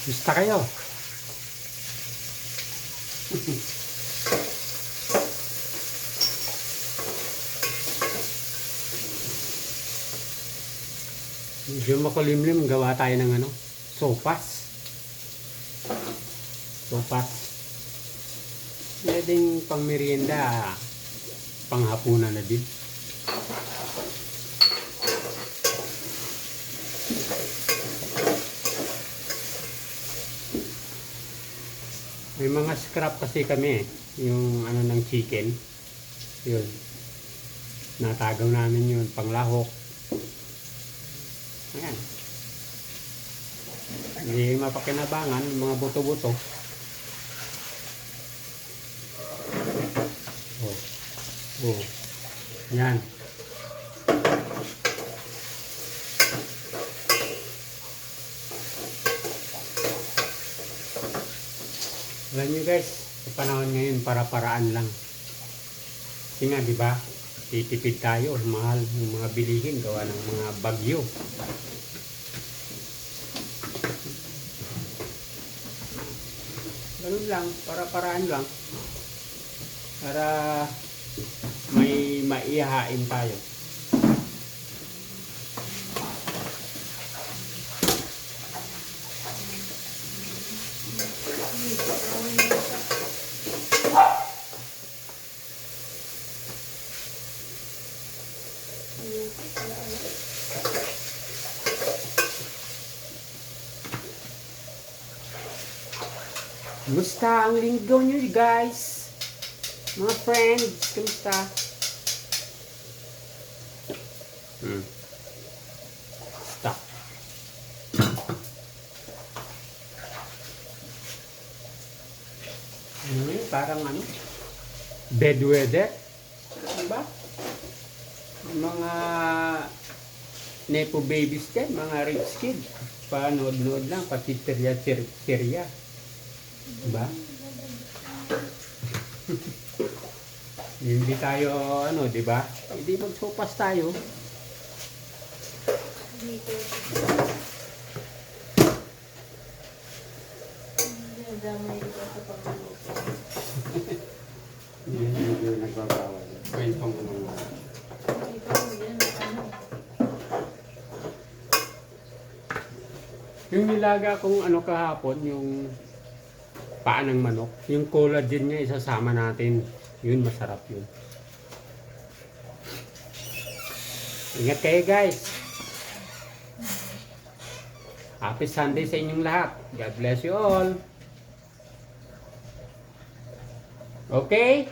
Basta kayo. Medyo makulimlim, gawa tayo ng ano, sopas. Sopas. Pwedeng pang merienda, panghapunan na din. May mga scrap kasi kami, yung ano ng chicken. Yun. Natagaw namin yun, panglahok. Ayan. Hindi mapakinabangan, mga buto-buto. Oh. Oh. Yan. Alam nyo guys, sa panahon ngayon para-paraan lang. Kasi nga, di ba? Titipid tayo, mahal ng mga bilihin gawa ng mga bagyo. Ganun lang, para-paraan lang. Para may maihain tayo. Kumusta ang linggo nyo guys? Mga friends, kumusta? Stop. Parang ano? Bed weather? Diba? Mga nepo babies din, mga rich kid. Panood-nood lang, pati terya. Diba? Hindi tayo, ano, diba? Hindi magsopas tayo. Dito. Damay dito sa pagluluto. Hindi medyo nagbabawal. Kwentong mga. Dito, yan, ano. Yung nilaga kong ano kahapon, yung paa ng manok, yung collagen niya isasama natin. Yun, masarap yun. Ingat kayo guys. Happy Sunday sa inyong lahat. God bless you all. Okay?